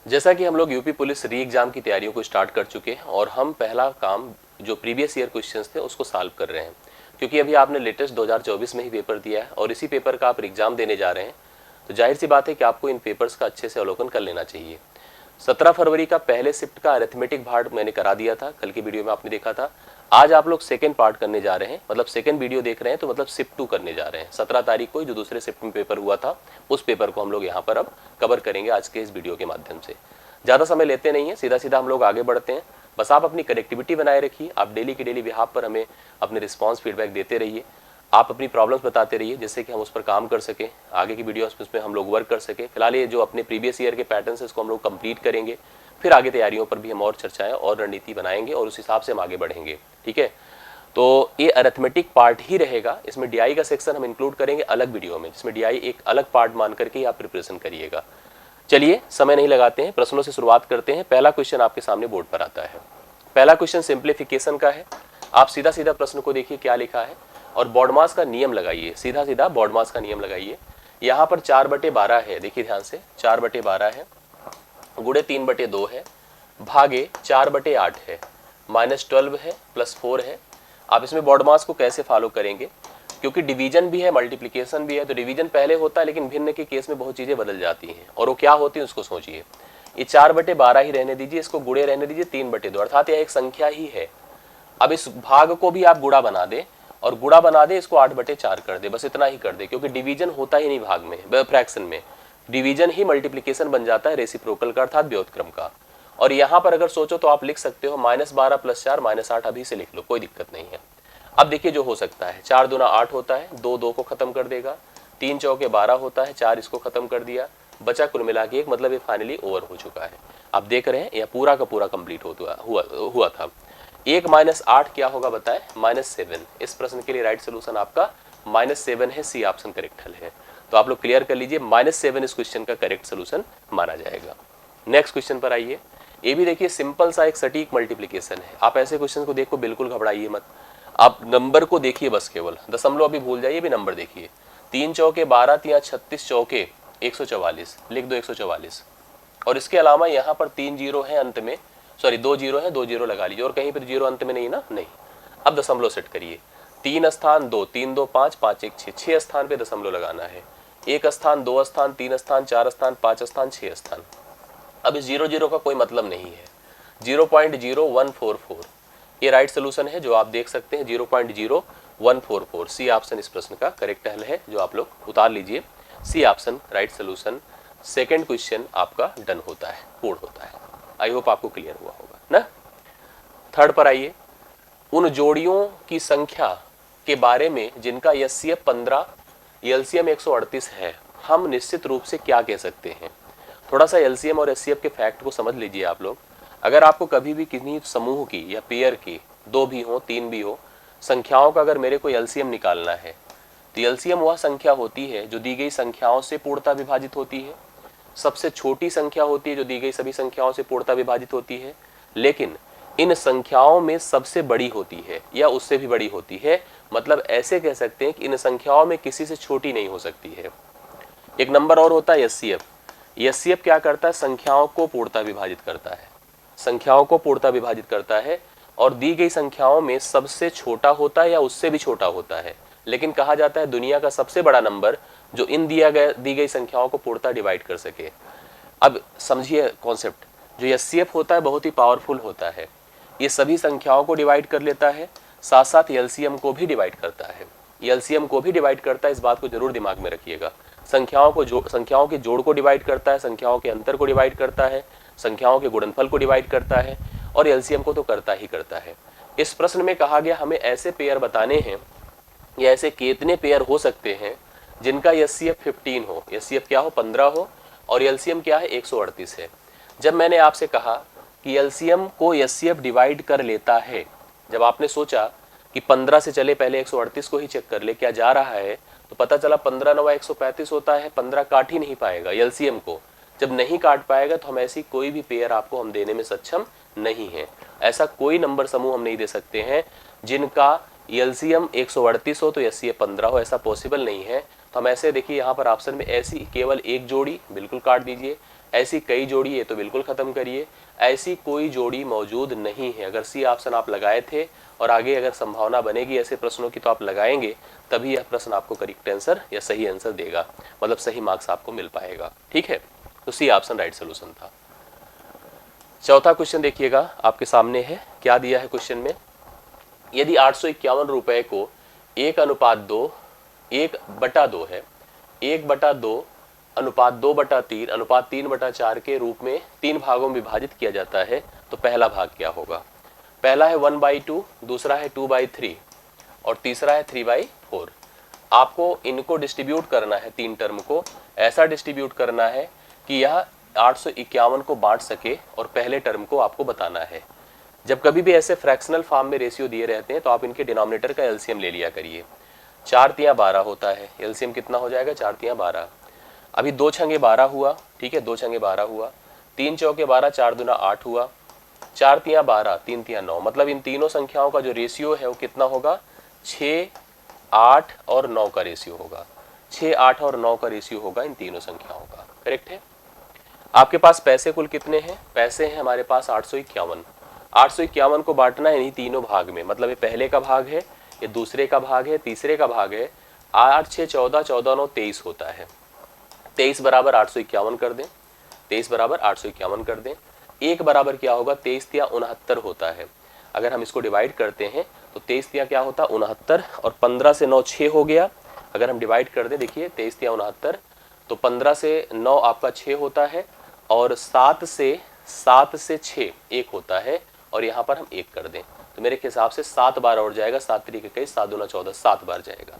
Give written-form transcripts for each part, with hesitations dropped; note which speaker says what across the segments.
Speaker 1: जैसा कि हम लोग यूपी पुलिस री एग्जाम की तैयारियों को स्टार्ट कर चुके हैं और हम पहला काम जो प्रीवियस ईयर क्वेश्चंस थे उसको सॉल्व कर रहे हैं, क्योंकि अभी आपने लेटेस्ट 2024 में ही पेपर दिया है और इसी पेपर का आप एग्जाम देने जा रहे हैं, तो जाहिर सी बात है कि आपको इन पेपर्स का अच्छे से अवलोकन कर लेना चाहिए। 17 फरवरी का पहले शिफ्ट का अरिथमेटिक पार्ट मैंने करा दिया था, कल की वीडियो में आपने देखा था। आज आप लोग सेकंड पार्ट करने जा रहे हैं, मतलब सेकंड वीडियो देख रहे हैं, तो मतलब शिफ्ट 2 करने जा रहे हैं। 17 तारीख को जो दूसरे शिफ्ट में पेपर हुआ था उस पेपर को हम लोग यहाँ पर अब कवर करेंगे आज के इस वीडियो के माध्यम से। ज़्यादा समय लेते नहीं है, सीधा सीधा हम लोग आगे बढ़ते हैं। बस आप अपनी कनेक्टिविटी बनाए रखिए, आप डेली की डेली बिहाफ पर हमें अपने रिस्पॉन्स फीडबैक देते रहिए, आप अपनी प्रॉब्लम्स बताते रहिए, जिससे कि हम उस पर काम कर सकें, आगे की वीडियोस में हम लोग वर्क कर सकें। फिलहाल ये जो अपने प्रीवियस ईयर के पैटर्न है इसको हम लोग कंप्लीट करेंगे, फिर आगे तैयारियों पर भी हम और चर्चाएं और रणनीति बनाएंगे और उस हिसाब से हम आगे बढ़ेंगे। ठीक है, तो ये अरिथमेटिक पार्ट ही रहेगा, इसमें डीआई का सेक्शन हम इंक्लूड करेंगे अलग वीडियो में, जिसमें डीआई एक अलग पार्ट मान करके ही आप प्रिपरेशन करिएगा। चलिए समय नहीं लगाते हैं, प्रश्नों से शुरुआत करते हैं। पहला क्वेश्चन आपके सामने बोर्ड पर आता है। पहला क्वेश्चन सिंप्लीफिकेशन का है। आप सीधा सीधा प्रश्न को देखिए क्या लिखा है और बॉडमास का नियम लगाइए, सीधा सीधा बॉडमास का नियम लगाइए। यहाँ पर 4/12 है, देखिए ध्यान से, 4/12 है, गुणे 3/2 है, भागे 4/8 है, -12 है, +4 है। आप इसमें बॉडमास को कैसे फॉलो करेंगे, क्योंकि डिवीजन भी है मल्टीप्लिकेशन भी है, तो डिवीजन पहले होता है लेकिन भिन्न के केस में बहुत चीजें बदल जाती हैं, और वो क्या होती है उसको सोचिए। ये 4/12 ही रहने दीजिए, इसको गुणे रहने दीजिए 3/2, अर्थात यह एक संख्या ही है। अब इस भाग को भी आप गुणा बना दे और गुणा बना दे इसको 8/4 कर दे, बस इतना ही कर दे, क्योंकि डिवीजन होता ही नहीं भाग में, फ्रैक्शन में डिवीजन ही मल्टीप्लिकेशन बन जाता है रेसिप्रोकल का, अर्थात व्युत्क्रम का। और यहाँ पर अगर सोचो तो आप लिख सकते हो -12 + 4 -8, अभी से लिख लो, कोई दिक्कत नहीं है। अब देखिए जो हो सकता है, 4 दूना 8 होता है, 2 2 को खत्म कर देगा, 3 चौके 12 होता है, 4 इसको खत्म कर दिया, बचा कुल मिला के 1, मतलब ये फाइनली ओवर हो चुका है। आप देख रहे हैं यह पूरा का पूरा कंप्लीट हुआ था। 1 - 8 क्या होगा बताएं, -7। इस प्रश्न के लिए राइट सोल्यूशन आपका -7 है, सी ऑप्शन करेक्ट हल है। तो आप लोग क्लियर कर लीजिए, -7 इस क्वेश्चन का करेक्ट सोल्यूशन माना जाएगा। नेक्स्ट क्वेश्चन पर आइए। ये भी देखिए सिंपल सा एक सटीक मल्टीप्लिकेशन है। आप ऐसे क्वेश्चन को देखो बिल्कुल घबराइए मत, आप नंबर को देखिए बस, केवल दशमलव अभी भूल जाइए, भी नंबर देखिए। 3 चौके 12, 3 36 चौके 144, लिख दो 144। और इसके अलावा यहाँ पर 3 जीरो है अंत में, सॉरी 2 जीरो है, 2 जीरो लगा लीजिए, और कहीं पर जीरो अंत में नहीं ना, नहीं। अब दशमलव सेट करिए, 3 स्थान 2, 3 2 5, 5 1 6, 6 स्थान पे दशमलव लगाना है। 1 स्थान, 2 स्थान, 3 स्थान, 4 स्थान, 5 स्थान, 6 स्थान। अब इस 0 का कोई मतलब नहीं है, 0.0144 ये राइट सोल्यूशन है जो आप देख सकते हैं, 0.0144। सी ऑप्शन इस प्रश्न का करेक्ट हल है, जो आप लोग उतार लीजिए, C option right solution. Second question आपका डन होता है, पूर्ण होता है। आई होप आपको क्लियर हुआ होगा ना। थर्ड पर आइए। उन जोड़ियों की संख्या के बारे में जिनका एचसीएफ 15, एलसीएम 138 है, हम निश्चित रूप से क्या कह सकते हैं। थोड़ा सा एलसीएम और एचसीएफ के फैक्ट को समझ लीजिए आप लोग। अगर आपको कभी भी किसी समूह की या पेयर की, 2 भी हो 3 भी हो, संख्याओं का अगर मेरे को एलसीएम निकालना है, तो एलसीएम वह संख्या होती है जो दी गई संख्याओं से पूर्णतः विभाजित होती है। सबसे छोटी संख्या होती है जो दी गई सभी संख्याओं से पूर्णतः विभाजित होती है, लेकिन इन संख्याओं में सबसे बड़ी होती है या उससे भी बड़ी होती है। मतलब ऐसे कह सकते हैं कि इन संख्याओं में किसी से छोटी नहीं हो सकती है। एक नंबर और होता है एचसीएफ। एचसीएफ क्या करता है, संख्याओं को पूर्णतः विभाजित करता है, संख्याओं को पूर्णतः विभाजित करता है, और दी गई संख्याओं में सबसे छोटा होता है या उससे भी छोटा होता है, लेकिन कहा जाता है दुनिया का सबसे बड़ा नंबर जो इन दी गई संख्याओं को पूर्णतः डिवाइड कर सके। अब समझिए कॉन्सेप्ट, जो एचसीएफ होता है बहुत ही पावरफुल होता है, ये सभी संख्याओं को डिवाइड कर लेता है, साथ साथ एलसीएम को भी डिवाइड करता है। एलसीएम को भी डिवाइड करता है, इस बात को जरूर दिमाग में रखिएगा। संख्याओं के जोड़ को डिवाइड करता है, संख्याओं के अंतर को डिवाइड करता है, संख्याओं के गुणनफल को डिवाइड करता है, और एलसीएम को तो करता ही करता है। इस प्रश्न में कहा गया हमें ऐसे पेयर बताने हैं, या ऐसे कितने पेयर हो सकते हैं जिनका एचसीएफ 15 हो, एचसीएफ क्या हो 15 हो, और एलसीएम क्या है 138 है। जब मैंने आपसे कहा कि एलसीएम को एचसीएफ डिवाइड कर लेता है, जब आपने सोचा कि 15 से चले पहले 138 को ही चेक कर ले क्या जा रहा है, तो पता चला 15 9 135 होता है, 15 काट ही नहीं पाएगा एलसीएम को। जब नहीं काट पाएगा तो हम ऐसी कोई भी पेयर आपको हम देने में सक्षम नहीं है। ऐसा कोई नंबर समूह हम नहीं दे सकते हैं जिनका एलसीएम 138 हो तो एचसीएफ 15 हो, ऐसा पॉसिबल नहीं है। तो हम ऐसे देखिए यहाँ पर ऑप्शन में ऐसी केवल एक जोड़ी बिल्कुल काट दीजिए, ऐसी कई जोड़ी है तो बिल्कुल ख़त्म करिए, ऐसी कोई जोड़ी मौजूद नहीं है। अगर सी ऑप्शन आप लगाए थे और आगे अगर संभावना बनेगी ऐसे प्रश्नों की तो आप लगाएंगे, तभी यह प्रश्न आपको करेक्ट आंसर या सही आंसर देगा, मतलब सही मार्क्स आपको मिल पाएगा। ठीक है, तो सी ऑप्शन राइट सोल्यूशन था। चौथा क्वेश्चन देखिएगा आपके सामने है, क्या दिया है क्वेश्चन में, यदि 851 रुपए को 1:2 1/2 है, 1/2 अनुपात 2/3 अनुपात 3/4 के रूप में 3 भागों में विभाजित किया जाता है, तो पहला भाग क्या होगा। पहला है 1/2, दूसरा है 2/3 और तीसरा है 3/4। आपको इनको डिस्ट्रीब्यूट करना है, 3 टर्म को ऐसा डिस्ट्रीब्यूट करना है कि यह 851 को बांट सके और पहले टर्म को आपको बताना है। जब कभी भी ऐसे फ्रैक्शनल फॉर्म में रेशियो दिए रहते हैं तो आप इनके डिनोमिनेटर का एलसीएम ले लिया करिए। 4 तियां 12 होता है, एलसीएम कितना हो जाएगा, 4 तियां 12। अभी 2 छंगे 12 हुआ, ठीक है, 2 छंगे 12 हुआ, 3 चौके 12, 4 दूना 8 हुआ, 4 तियां 12, 3 तियां 9, मतलब इन तीनों संख्याओं का जो रेशियो है वो कितना होगा, 6, 8 और 9 का रेशियो होगा। 6, 8 और 9 का रेशियो होगा इन तीनों संख्याओं का। करेक्ट है। आपके पास पैसे कुल कितने हैं, पैसे हैं हमारे पास 851। 851 को बांटना है इन्हीं तीनों भाग में, मतलब ये पहले का भाग है, ये दूसरे का भाग है, तीसरे का भाग है। 8, 6, 14, 14, 9, 23 होता है। 23 बराबर 851 कर दें, 23 बराबर 851 कर दें। 1 बराबर क्या होगा, 23 तिया 69 होता है। अगर हम इसको डिवाइड करते हैं तो 23 तिया क्या होता है, 69, और 15 से 9 6 हो गया। अगर हम डिवाइड कर दें, देखिए 23 तिया 69, तो 15 से 9 आपका 6 होता है, और 7 से 6 1 होता है, और यहाँ पर हम 1 कर दें तो मेरे हिसाब से 7 बार और जाएगा, 7 तरीके कई 7 दूना 14, 7 बार जाएगा,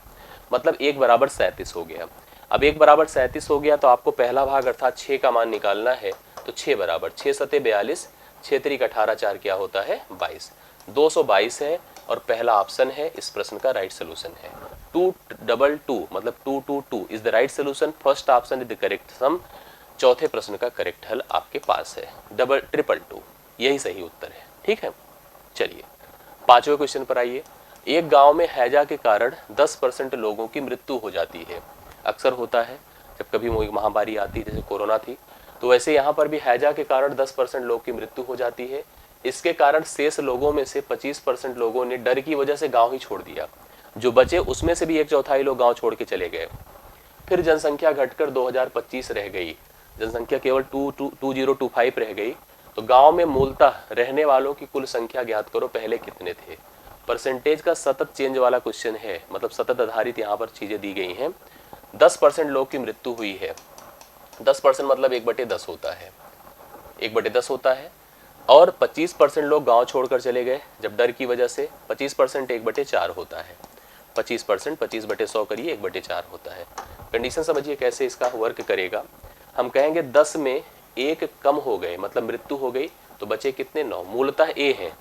Speaker 1: मतलब 1 बराबर 37 हो गया। अब 1 बराबर 37 हो गया तो आपको पहला भाग अर्थात 6 का मान निकालना है, तो 6 बराबर 6 सते 42, 6 तरीक 18, 4 क्या होता है 22, 222 है, और पहला ऑप्शन है इस प्रश्न का राइट सोल्यूशन है। 222 मतलब 222 is the right solution. First option is the correct sum. चौथे प्रश्न का करेक्ट हल आपके पास है, 222 यही सही उत्तर है। ठीक है, चलिए 5वें क्वेश्चन पर आइए। एक गांव में हैजा के कारण 10% लोगों की मृत्यु हो जाती है। अक्सर होता है जब कभी महामारी आती है, जैसे कोरोना थी, तो वैसे यहाँ पर भी हैजा के कारण 10% लोग की मृत्यु हो जाती है। इसके कारण शेष लोगों में से 25% लोगों ने डर की वजह से गांव ही छोड़ दिया। जो बचे उसमें से भी 1/4 लोग गांव छोड़ के चले गए। फिर जनसंख्या घटकर 2025 रह गई, जनसंख्या केवल 2025 रह गई। तो गांव में मूलतः रहने वालों की कुल संख्या ज्ञात करो, पहले कितने थे। परसेंटेज का सतत चेंज वाला क्वेश्चन है, मतलब सतत आधारित यहाँ पर चीजें दी गई हैं। 10% लोग की मृत्यु हुई है, 10% मतलब 1/10 होता है, 1/10 होता है। और 25% लोग गांव छोड़कर चले गए जब डर की वजह से, 25% 1/4 होता है। 25% 25/100 करिए, 1/4 होता है। कंडीशन समझिए कैसे इसका वर्क करेगा। हम कहेंगे 10 में 1 कम हो गए, मतलब मृत्यु हो गई, तो बचे कितने 9, मूलतः ए हैं।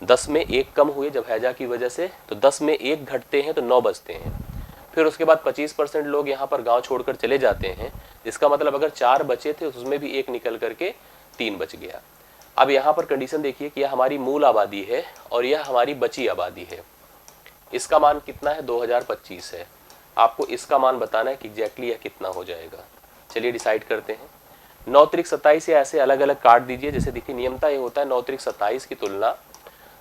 Speaker 1: 10 में 1 कम हुए जब हैजा की वजह से, तो 10 में 1 घटते हैं तो 9 बचते हैं। फिर उसके बाद 25% लोग यहाँ पर गांव छोड़कर चले जाते हैं। इसका मतलब अगर 4 बचे थे उसमें भी 1 निकल करके 3 बच गया। अब यहाँ पर कंडीशन देखिए कि यह हमारी मूल आबादी है और यह हमारी बची आबादी है। इसका मान कितना है, 2025 है। आपको इसका मान बताना है कि एग्जैक्टली यह कितना हो जाएगा। चलिए डिसाइड करते हैं। 9 त्रिक 27 ऐसे अलग अलग काट दीजिए। जैसे देखिए नियमता ये होता है 9 त्रिक 27 की तुलना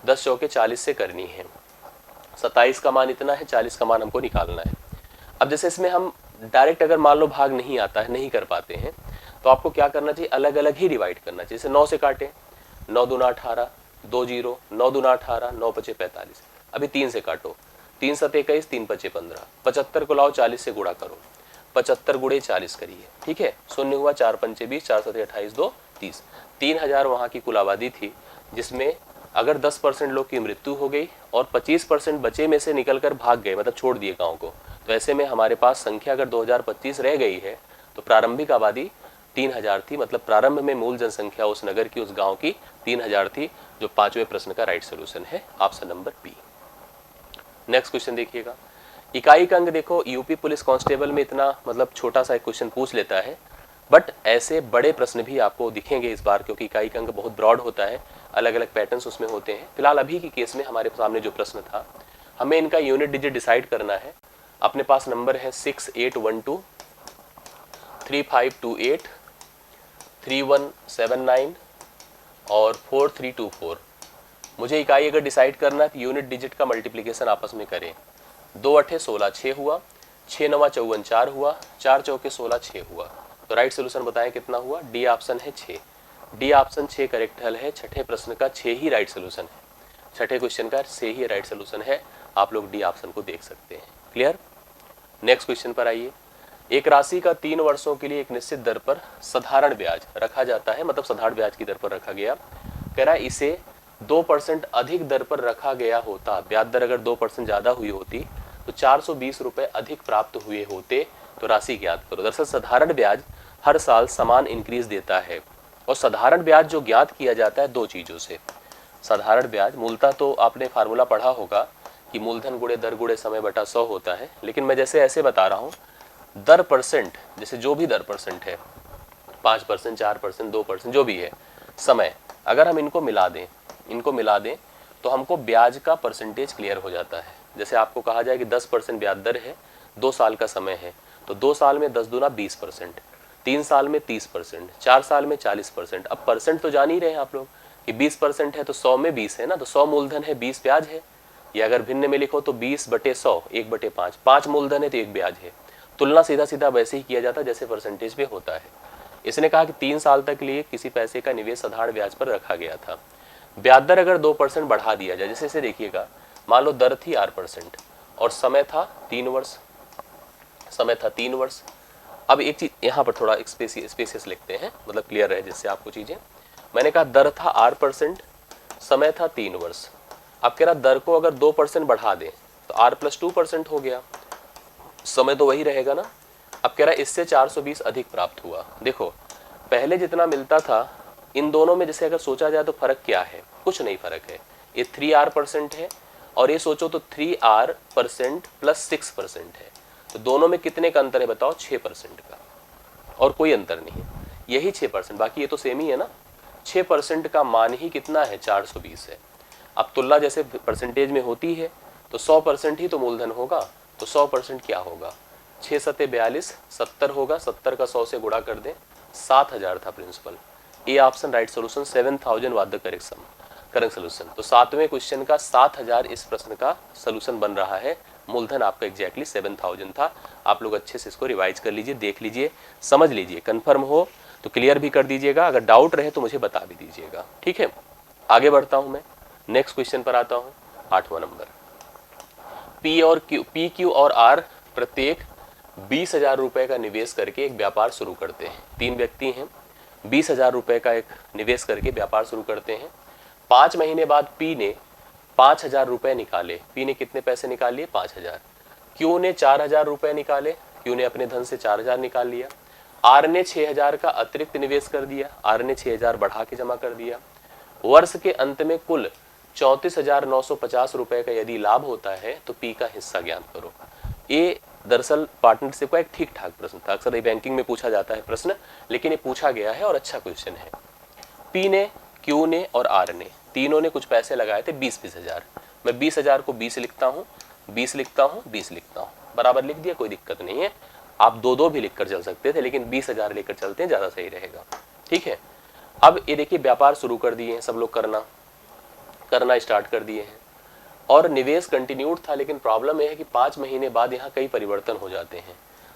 Speaker 1: 10 चौके 40 से करनी है। 27 का मान इतना है, 40 का मान हमको निकालना है। अब जैसे इसमें हम डायरेक्ट अगर मान लो भाग नहीं आता है, नहीं कर पाते हैं, तो आपको क्या करना चाहिए, अलग अलग ही डिवाइड करना चाहिए। जैसे 9 से काटें, 9 दूना 18, 2 0, 9 दूना 18, 9 पचे 45। अभी 3 से काटो, 3 सते 21, 3 पचे 15, 75 को लाओ 40 से गुणा करो, 75 गुणे 40 करिए, ठीक है, शून्य हुआ, 4 पंचे 20, 4 सते 28, 2 30। 3000 वहाँ की कुल आबादी थी, जिसमें अगर 10% लोग की मृत्यु हो गई और 25% बचे में से निकलकर भाग गए, मतलब छोड़ दिए गांव को, तो ऐसे में हमारे पास संख्या अगर 2025 रह गई है तो प्रारंभिक आबादी 3000 थी। मतलब प्रारंभ में मूल जनसंख्या उस नगर की, उस गांव की 3000 थी, जो 5वें प्रश्न का राइट सोल्यूशन है, option number B. Next question देखिएगा। इकाई का अंक देखो, यूपी पुलिस कांस्टेबल में इतना मतलब छोटा सा एक क्वेश्चन पूछ लेता है, बट ऐसे बड़े प्रश्न भी आपको दिखेंगे इस बार, क्योंकि इकाई का अंक बहुत ब्रॉड होता है, अलग अलग पैटर्न्स उसमें होते हैं। फिलहाल अभी की केस में हमारे सामने जो प्रश्न था, हमें इनका यूनिट डिजिट डिसाइड करना है। अपने पास नंबर है 6812, 3528, 3179 और 4324। मुझे इकाई अगर डिसाइड करना है तो यूनिट डिजिट का मल्टीप्लिकेशन आपस में करें। 2 अठे 16 6 हुआ, 6 नवा 54 4 हुआ, 4 चौके 16 6 हुआ। तो राइट सोल्यूशन बताएं कितना हुआ। डी ऑप्शन है 6। डी ऑप्शन 6 करेक्ट हल है। छठे प्रश्न का 6 ही राइट सोल्यूशन है। छठे क्वेश्चन का 6 ही राइट सोल्यूशन है। आप लोग डी ऑप्शन को देख सकते हैं। क्लियर। नेक्स्ट क्वेश्चन पर आइए। एक राशि का 3 वर्षों के लिए एक निश्चित दर पर साधारण ब्याज रखा जाता है, मतलब साधारण ब्याज की दर पर रखा गया। कह रहा है इसे 2% अधिक दर पर रखा गया होता, ब्याज दर अगर 2% ज्यादा हुई होती तो 420 रुपए अधिक प्राप्त हुए होते, तो राशि ज्ञात करो। दरअसल साधारण ब्याज हर साल समान इंक्रीज देता है, और साधारण ब्याज जो ज्ञात किया जाता है 2 चीजों से। साधारण ब्याज मूलतः तो आपने फार्मूला पढ़ा होगा कि मूलधन गुणे दर गुणे समय बटा 100 होता है, लेकिन मैं जैसे ऐसे बता रहा हूँ, दर परसेंट, जैसे जो भी दर परसेंट है 5%, 4%, 2%, जो भी है समय, अगर हम इनको मिला दें तो हमको ब्याज का परसेंटेज क्लियर हो जाता है। जैसे आपको कहा जाए कि 10% ब्याज दर है, 2 साल का समय है, तो 2 साल में 10 दूना 20%, 3 साल में 30%, 4 साल में 40%। अब परसेंट तो जान ही रहे हैं आप लोग कि 20% है तो 100 में 20 है ना, तो 100 मूलधन है, 20 ब्याज है। या अगर भिन्न में लिखो तो 20/100, 1/5, 5 मूलधन है तो 1 ब्याज है। तुलना सीधा सीधा वैसे ही किया जाता है जैसे परसेंटेज पे होता है। इसने कहा कि 3 साल तक लिए किसी पैसे का निवेश साधारण ब्याज पर रखा गया था। ब्याज दर अगर 2% बढ़ा दिया जाए, जैसे देखिएगा, मान लो दर थी 8% और समय था 3 वर्ष, अब एक चीज यहाँ पर थोड़ा स्पेसियस लिखते हैं, मतलब क्लियर रहे जिससे आपको चीजें। मैंने कहा दर था 8%, समय था 3 वर्ष। अब कह रहा दर को अगर 2% बढ़ा दें तो r+2% हो गया, समय तो वही रहेगा ना। अब कह रहा है इससे 420 अधिक प्राप्त हुआ। देखो पहले जितना मिलता था इन दोनों में, जैसे अगर सोचा जाए तो फर्क क्या है, कुछ नहीं फर्क है। ये 3r% है और ये सोचो तो 3r% + 6% है, तो दोनों में कितने का अंतर है बताओ, 6% का, और कोई अंतर नहीं है, यही 6%, बाकी ये तो सेम ही है ना। 6% का मान ही कितना है, 420 है। अब तुलना जैसे परसेंटेज में होती है तो 100% ही तो मूलधन होगा, तो 100% क्या होगा, 6 सत्ते 42, 70 होगा, 70 का 100 से गुणा कर दें, 7000 था principal. A option right solution, 7000 was the correct solution. तो 7वें क्वेश्चन का 7000 इस प्रश्न का सोल्यूशन बन रहा है। मूलधन आपका एग्जैक्टली 7000 था। आप लोग अच्छे से इसको रिवाइज कर लीजिए, देख लीजिए, समझ लीजिए, कंफर्म हो तो क्लियर भी कर दीजिएगा, अगर डाउट रहे तो मुझे बता भी दीजिएगा, ठीक है। आगे बढ़ता हूं मैं, नेक्स्ट क्वेश्चन पर आता हूं। 8वां नंबर, पी क्यू और आर प्रत्येक 20,000 रुपए का निवेश करके एक व्यापार शुरू करते हैं। 3 व्यक्ति हैं, 20,000 रुपए का एक निवेश करके व्यापार शुरू करते हैं। 5 महीने बाद पी ने 5,000 रुपए निकाले। पी ने कितने पैसे निकाल लिए, 5,000। क्यू ने 4,000 रुपए निकाले, क्यू ने अपने धन से 4,000 निकाल लिया। आर ने 6,000 का अतिरिक्त निवेश कर दिया, आर ने 6,000 बढ़ा के जमा कर दिया। वर्ष के अंत में कुल 34,950 रुपए का यदि लाभ होता है तो पी का हिस्सा ज्ञात करो। ये दरअसल पार्टनरशिप का एक ठीक ठाक प्रश्न था, अक्सर बैंकिंग में पूछा जाता है प्रश्न, लेकिन ये पूछा गया है और अच्छा क्वेश्चन है। पी ने, क्यू ने और आर ने, तीनों ने कुछ पैसे लगाए थे 20-20 हजार। मैं 20,000 को 20 लिखता हूँ, 20 लिखता हूँ, 20 लिखता हूँ, बराबर लिख दिया, कोई दिक्कत नहीं है। आप 2-2 भी लिखकर चल सकते थे, लेकिन 20,000 लेकर चलते हैं, ज्यादा सही रहेगा, ठीक है। अब ये देखिए व्यापार शुरू कर दिए हैं सब लोग, करना स्टार्ट कर दिए हैं, और निवेश कंटिन्यूड था, लेकिन प्रॉब्लम यह है कि 5 महीने बाद यहाँ कई परिवर्तन हो जाते हैं।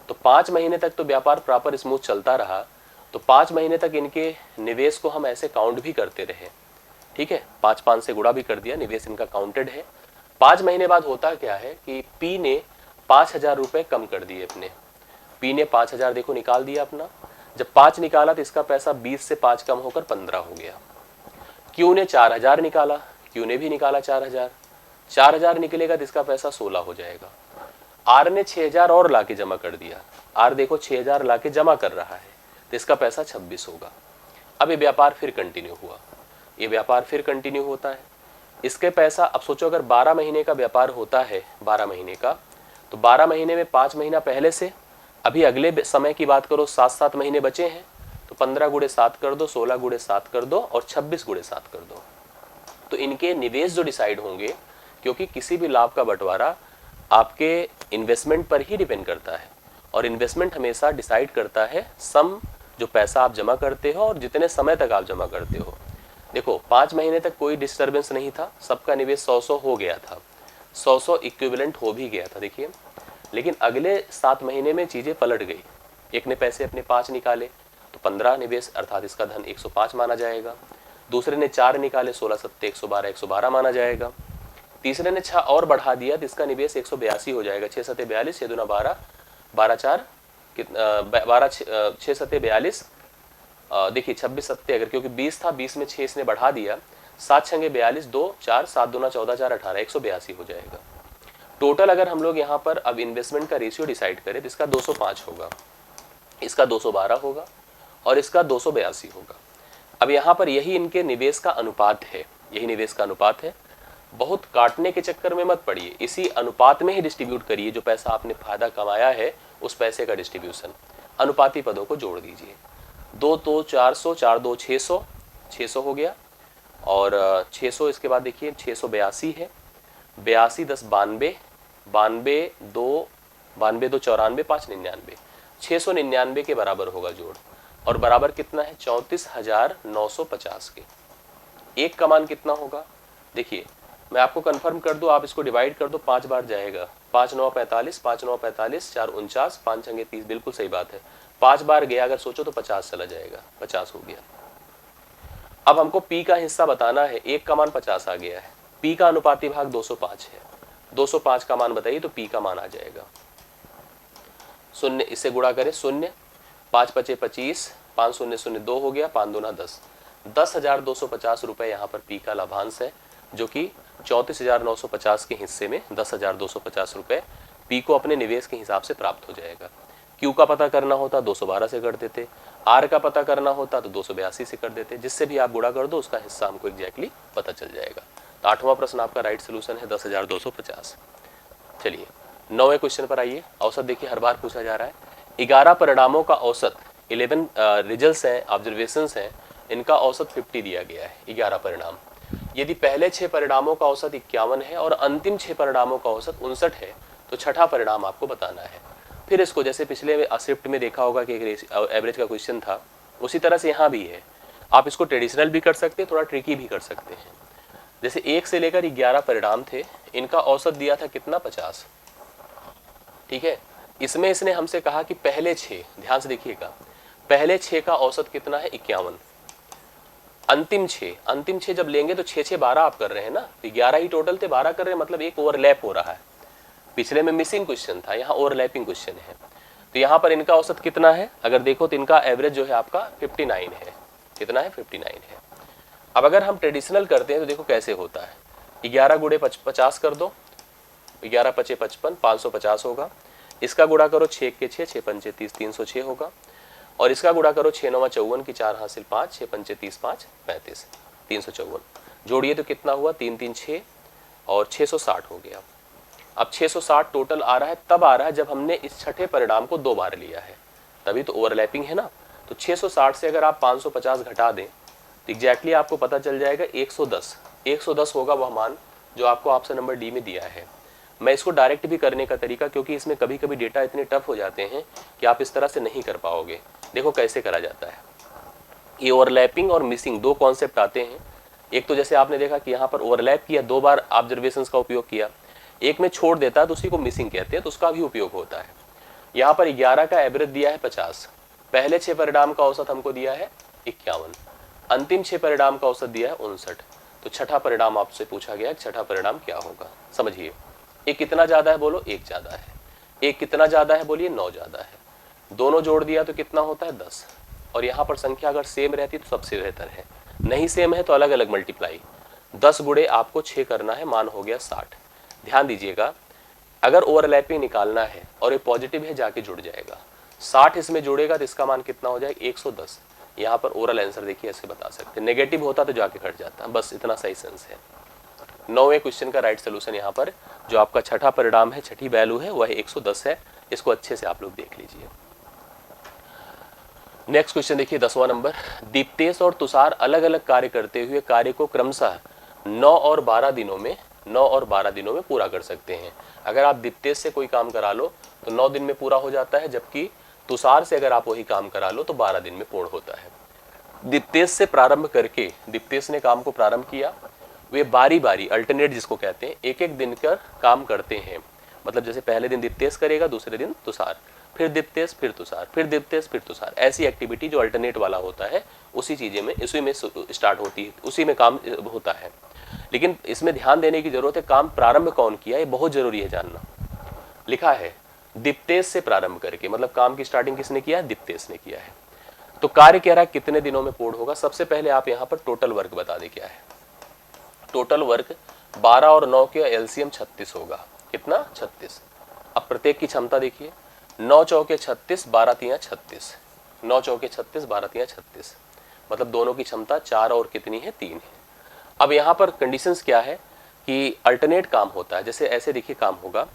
Speaker 1: तो 5 महीने तक तो व्यापार प्रॉपर स्मूथ चलता रहा, तो 5 महीने तक इनके निवेश को हम ऐसे काउंट भी करते रहे, ठीक है, 5 से गुणा भी कर दिया, निवेश इनका काउंटेड है। 5 महीने बाद होता क्या है कि पी ने 5,000 रुपए कम कर दिए अपने। पी ने 5,000 देखो निकाल दिया अपना, जब 5 निकाला तो इसका पैसा 20 से 5 कम होकर 15 हो गया। क्यू ने 4,000 निकाला, क्यू ने भी निकाला 4,000 निकलेगा तो इसका पैसा 16 हो जाएगा। आर ने 6,000 और लाके जमा कर दिया, आर देखो 6,000 लाके जमा कर रहा है, तो इसका पैसा 26 होगा। अब ये व्यापार फिर कंटिन्यू हुआ, ये व्यापार फिर कंटिन्यू होता है, इसके पैसा, अब सोचो अगर 12 महीने का व्यापार होता है, 12 महीने का, तो 12 महीने में 5 महीना पहले से, अभी अगले समय की बात करो 7-7 महीने बचे हैं, तो 15 गुणे 7 कर दो, 16 गुणे 7 कर दो और 26 गुणे 7 कर दो। तो इनके निवेश जो डिसाइड होंगे, क्योंकि किसी भी लाभ का बंटवारा आपके इन्वेस्टमेंट पर ही डिपेंड करता है, और इन्वेस्टमेंट हमेशा डिसाइड करता है सम जो पैसा आप जमा करते हो और जितने समय तक आप जमा करते हो। देखो 5 महीने तक कोई डिस्टर्बेंस नहीं था, सबका निवेश 100 हो गया था, 100 इक्विवेलेंट हो भी गया था देखिए। लेकिन अगले 7 महीने में चीज़ें पलट गई। एक ने पैसे अपने 5 निकाले तो 15 निवेश अर्थात इसका धन 105 माना जाएगा। दूसरे ने 4 निकाले, 16 सत्ते 112, 112 माना जाएगा। तीसरे ने 6 और बढ़ा दिया तो इसका निवेश 182 हो जाएगा। 6 सत्ते 42, 6 दूना 12, 12 4 कितना 6 सत्ते 42, देखिए 26 सत्ते अगर, क्योंकि 20 था 20 में 6 इसने बढ़ा दिया, 7 छंगे 42, 2 4 7 दूना 14 4 18, 182 हो जाएगा। टोटल अगर हम लोग यहाँ पर अब इन्वेस्टमेंट का रेशियो डिसाइड करें तो इसका 205 होगा, इसका 212 होगा और इसका 282 होगा। अब यहाँ पर यही इनके निवेश का अनुपात है, यही निवेश का अनुपात है। बहुत काटने के चक्कर में मत पड़िए, इसी अनुपात में ही डिस्ट्रीब्यूट करिए। जो पैसा आपने फायदा कमाया है उस पैसे का डिस्ट्रीब्यूशन अनुपाती पदों को जोड़ दीजिए। 2 तो 400, 4 2 600, 600 हो गया और 600 इसके बाद देखिए 682 है, 82 10 92, 92 2 94, 5 99, 699 के बराबर होगा जोड़। और बराबर कितना है 34,950 के। एक का मान कितना होगा देखिए, मैं आपको कंफर्म कर दूं, आप इसको डिवाइड कर दो, 5 बार जाएगा, 5 9 45, 5 9 45, 4 49, 5 छंगे 30, बिल्कुल सही बात है। 5 बार गया अगर सोचो तो 50 चला जाएगा, 50 हो गया। अब हमको पी का हिस्सा बताना है, एक का मान 50 आ गया है, पी का अनुपाती भाग 205 है, 205 का मान बताइए तो पी का मान आ जाएगा। शून्य इससे गुणा करें, शून्य 5 पचे 25, 5 शून्य शून्य 2 हो गया, 5 दूना 10, 10,250 रुपए यहाँ पर पी का लाभांश है, जो कि 34,950 के हिस्से में 10,250 रुपए पी को अपने निवेश के हिसाब से प्राप्त हो जाएगा। क्यू का पता करना होता 212 से कर देते, आर का पता करना होता तो 282 से कर देते, जिससे भी आप गुणा कर दो उसका हिस्सा हमको एग्जैक्टली पता चल जाएगा। तो 8वां प्रश्न आपका राइट सोल्यूशन है 10,250। चलिए 9वें क्वेश्चन पर आइए। औसत देखिए हर बार पूछा जा रहा है। 11 परिणामों का औसत, 11 रिजल्ट्स हैं, ऑब्जर्वेशंस हैं, इनका औसत 50 दिया गया है, 11 परिणाम। यदि पहले 6 परिणामों का औसत 51 है और अंतिम 6 परिणामों का औसत 59 है तो छठा परिणाम आपको बताना है। फिर इसको जैसे पिछले शिफ्ट में देखा होगा कि एक एवरेज का क्वेश्चन था, उसी तरह से यहाँ भी है। आप इसको ट्रेडिशनल भी कर सकते हैं, थोड़ा ट्रिकी भी कर सकते हैं। जैसे 1 से लेकर 11 परिणाम थे, इनका औसत दिया था कितना 50, ठीक है। इसमें इसने हमसे कहा कि पहले 6, ध्यान से देखिएगा, पहले 6 का औसत कितना है 51, अंतिम 6 जब लेंगे तो 6 6 12 आप कर रहे हैं ना, तो 11 ही टोटल थे, 12 कर रहे हैं, मतलब एक ओवरलैप हो रहा है। पिछले में मिसिंग क्वेश्चन था, यहाँ ओवरलैपिंग क्वेश्चन है। तो यहाँ पर इनका औसत कितना है, अगर देखो तो इनका एवरेज जो है आपका 59 है। कितना है 59 है। अब अगर हम ट्रेडिशनल करते हैं तो देखो कैसे होता है, 11 गुणे 50 कर दो, 11 पचे 55, 550 होगा। इसका गुणा करो 6 के 6, 6 पंचे 30, 306 होगा। और इसका गुणा करो 6 9 54 की 4 हासिल 5, 6 पंचे 30, 5 35, 354 जोड़िए तो कितना हुआ 3 3 6 और 660 हो गया। अब 660 टोटल आ रहा है, तब आ रहा है जब हमने इस छठे परिणाम को 2 बार लिया है, तभी तो ओवरलैपिंग है ना। तो 660 से अगर आप 550 घटा दें तो एग्जैक्टली आपको पता चल जाएगा 110 होगा वह मान जो आपको ऑप्शन नंबर डी में दिया है। मैं इसको डायरेक्ट भी करने का तरीका, क्योंकि इसमें कभी कभी डेटा इतने टफ हो जाते हैं कि आप इस तरह से नहीं कर पाओगे। देखो कैसे करा जाता है। ये ओवरलैपिंग और मिसिंग 2 कॉन्सेप्ट आते हैं। एक तो जैसे आपने देखा कि यहाँ पर ओवरलैप किया, 2 बार ऑब्जर्वेशंस का उपयोग किया, एक में छोड़ देता है तो उसी को मिसिंग कहते हैं, तो उसका भी उपयोग होता है। यहाँ पर 11 का एवरेज दिया है 50, पहले 6 परिणाम का औसत हमको दिया है 51, अंतिम 6 परिणाम का औसत दिया है 59। तो छठा परिणाम आपसे पूछा गया, छठा परिणाम क्या होगा, समझिए। एक कितना ज्यादा है बोलो, 1 ज्यादा है। एक कितना ज्यादा है बोलिए, 9 ज्यादा है। दोनों जोड़ दिया तो कितना होता है 10। और यहाँ पर संख्या अगर सेम रहती तो सबसे बेहतर है, नहीं सेम है तो अलग अलग मल्टीप्लाई। 10 गुणे आपको 6 करना है, मान हो गया 60। ध्यान दीजिएगा, अगर ओवरलैपिंग निकालना है और ये पॉजिटिव है जाके जुड़ जाएगा, 60 इसमें जुड़ेगा तो इसका मान कितना हो जाएगा 110। यहाँ पर ओरल आंसर देखिए ऐसे बता सकते हैं, नेगेटिव होता तो जाके कट जाता, बस इतना सही सेंस है। 9वें क्वेश्चन का राइट सोल्यूशन यहाँ पर जो आपका छठा परिणाम है, छठी वैल्यू है, वह 110 है। इसको अच्छे से आप लोग देख लीजिए। नेक्स्ट क्वेश्चन देखिए 10वां नंबर। दीप्तेश और तुषार अलग अलग कार्य करते हुए कार्य को क्रमशः 9 और 12 दिनों में पूरा कर सकते हैं। अगर आप दीप्तेश से कोई काम करा लो तो 9 दिन में पूरा हो जाता है, जबकि तुषार से अगर आप वही काम करा लो तो 12 दिन में पूर्ण होता है। दीप्तेश से प्रारंभ करके, दीप्तेश ने काम को प्रारंभ किया, वे बारी बारी अल्टरनेट जिसको कहते हैं, एक एक दिन कर काम करते हैं। मतलब जैसे पहले दिन दीप्तेश करेगा, दूसरे दिन तुषार, फिर दीप्तेश, फिर तुषार, फिर दीप्तेश, फिर तुषार। ऐसी एक्टिविटी जो अल्टरनेट वाला होता है उसी चीजें में, उसी में स्टार्ट होती है, उसी में काम होता है। लेकिन इसमें ध्यान देने की जरूरत है, काम प्रारंभ कौन किया, ये बहुत जरूरी है जानना। लिखा है दीप्तेश से प्रारंभ करके, मतलब काम की स्टार्टिंग किसने किया है, दीप्तेश ने किया है। तो कार्य कह रहा है कितने दिनों में पूर्ण होगा। सबसे पहले आप यहाँ पर टोटल वर्क बता दें क्या है। टोटल वर्क 12 और 9 के एलसीएम 36 होगा। कितना, 36। अब प्रत्येक की क्षमता देखिए, 9 चौके 36, 12 तियां 36, 9 चौके 36, 12 तियां 36, मतलब दोनों की क्षमता 4 और कितनी है, 3 है। अब यहाँ पर कंडीशंस क्या है कि अल्टरनेट काम होता है। जैसे ऐसे देखिए काम होगा,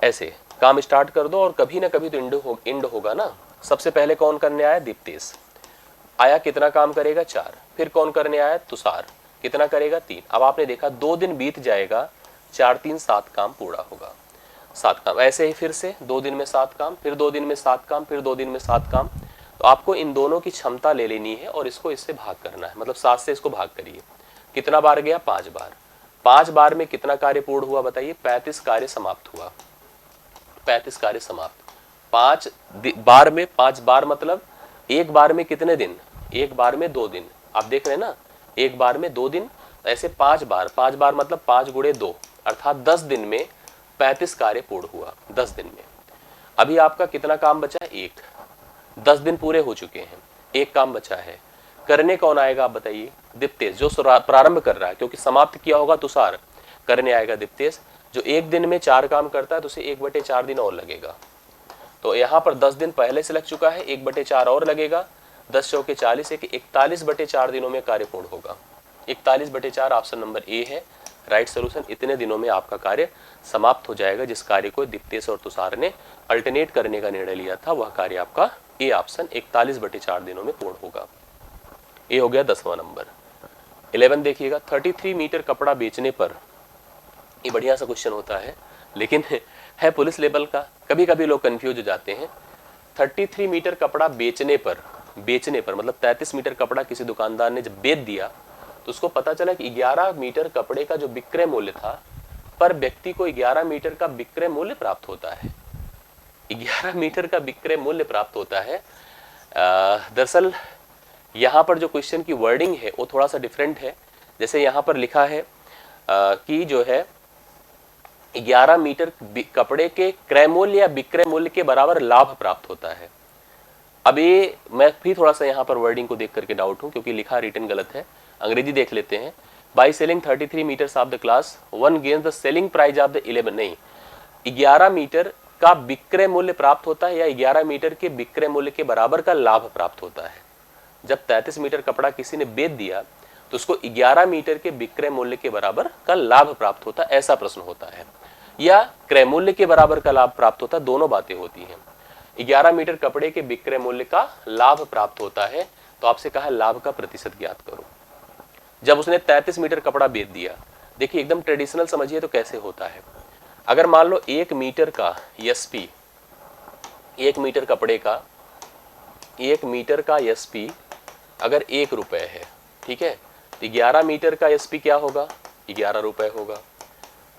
Speaker 1: ऐसे काम स्टार्ट कर दो और कभी ना कभी तो इंड होगा ना। सबसे पहले कौन करने आया, दीप्तेश आया, कितना काम करेगा, 4। फिर कौन करने आया, तुषार, कितना करेगा, 3। अब आपने देखा 2 दिन बीत जाएगा, 4 3 7 काम पूरा होगा, 7 काम। ऐसे ही फिर से 2 दिन में 7 काम, फिर 2 दिन में 7 काम, फिर 2 दिन में 7 काम। तो आपको इन दोनों की क्षमता ले लेनी है और इसको इससे भाग करना है, मतलब 7 से इसको भाग करिए। कितना बार गया, 5 बार। 5 बार में कितना कार्य पूर्ण हुआ बताइए, 35 कार्य समाप्त हुआ, 35 कार्य समाप्त। 5 बार में, 5 बार मतलब एक बार में कितने दिन, एक बार में 2 दिन। आप देख रहे हैं ना, एक बार में 2 दिन, ऐसे 5 बार, 5 बार मतलब 5 गुणे 2, अर्थात 10 दिन में 35 कार्य पूर्ण हुआ, 10 दिन में। अभी आपका कितना काम बचा है, एक। 10 दिन पूरे हो चुके हैं, एक काम बचा है। करने कौन आएगा आप बताइए, दीप्तेश, जो प्रारंभ कर रहा है, क्योंकि समाप्त किया होगा तुषार। करने आएगा दीप्तेश, जो एक दिन में 4 काम करता है तो उसे 1/4 दिन और लगेगा। तो यहाँ पर 10 दिन पहले से लग चुका है, 1/4 और लगेगा, 10 चौके 40 है कि 41/4 दिनों में कार्य पूर्ण होगा। 41/4 ऑप्शन नंबर ए है राइट सोल्यूशन। इतने दिनों में आपका कार्य समाप्त हो जाएगा। जिस कार्य को दीप्तेश और तुषार ने अल्टरनेट करने का निर्णय लिया था, वह कार्य आपका ए ऑप्शन 41/4 दिनों में पूर्ण होगा। ये हो गया 10वां नंबर। 11 देखिएगा, 33 मीटर कपड़ा बेचने पर, ये बढ़िया सा क्वेश्चन होता है लेकिन है पुलिस लेवल का, कभी कभी लोग कंफ्यूज हो जाते हैं। 33 मीटर कपड़ा बेचने पर मतलब 33 मीटर कपड़ा किसी दुकानदार ने जब बेच दिया तो उसको पता चला कि 11 मीटर कपड़े का जो विक्रय मूल्य था, पर व्यक्ति को 11 मीटर का विक्रय मूल्य प्राप्त होता है। 11 मीटर का विक्रय मूल्य प्राप्त होता है। दरअसल यहाँ पर जो क्वेश्चन की वर्डिंग है वो थोड़ा सा डिफरेंट है। जैसे यहाँ पर लिखा है कि जो है 11 मीटर कपड़े के क्रय मूल्य या विक्रय मूल्य के बराबर लाभ प्राप्त होता है। अब ये मैं फिर थोड़ा सा यहाँ पर वर्डिंग को देख करके डाउट हूँ, क्योंकि लिखा रिटन गलत है। अंग्रेजी देख लेते हैं। By selling 33 metres of the cloth 1 gains the selling price of the 11, नहीं, 11 मीटर का विक्रय मूल्य प्राप्त होता है या 11 मीटर के विक्रय मूल्य के बराबर का लाभ प्राप्त होता है। जब 33 मीटर कपड़ा किसी ने बेच दिया तो उसको 11 मीटर के विक्रय मूल्य के बराबर का लाभ प्राप्त होता है, ऐसा प्रश्न होता है, या क्रय मूल्य के बराबर का लाभ प्राप्त होता है, दोनों बातें होती हैं। 11 मीटर कपड़े के विक्रय मूल्य का लाभ प्राप्त होता है, तो आपसे कहा लाभ का प्रतिशत ज्ञात करो। जब उसने 33 मीटर कपड़ा बेच दिया, देखिए एकदम ट्रेडिशनल समझिए तो कैसे होता है। अगर मान लो 1 मीटर का एसपी, 1 मीटर कपड़े का 1 मीटर का एसपी अगर 1 रुपए है, ठीक है, तो 11 मीटर का एसपी क्या होगा, 11 रुपए होगा।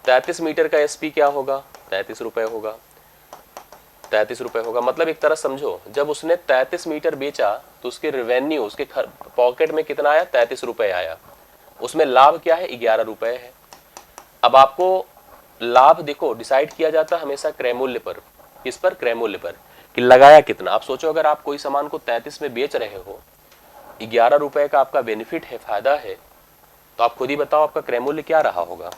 Speaker 1: 33 मीटर का एसपी क्या होगा, 33 रुपए होगा, 33 रुपए होगा। मतलब एक तरह समझो, जब उसने 33 मीटर बेचा तो उसके रेवेन्यू, उसके पॉकेट में कितना आया, 33 रुपए आया। उसमें लाभ क्या है, 11 रुपए है। अब आपको लाभ देखो डिसाइड किया जाता है हमेशा क्रय मूल्य पर। किस पर, क्रय मूल्य पर, कि लगाया कितना। आप सोचो अगर आप कोई सामान को 33 में बेच रहे हो, 11 रुपए का आपका बेनिफिट है, फायदा है, तो आप खुद ही बताओ आपका क्रय मूल्य क्या रहा होगा।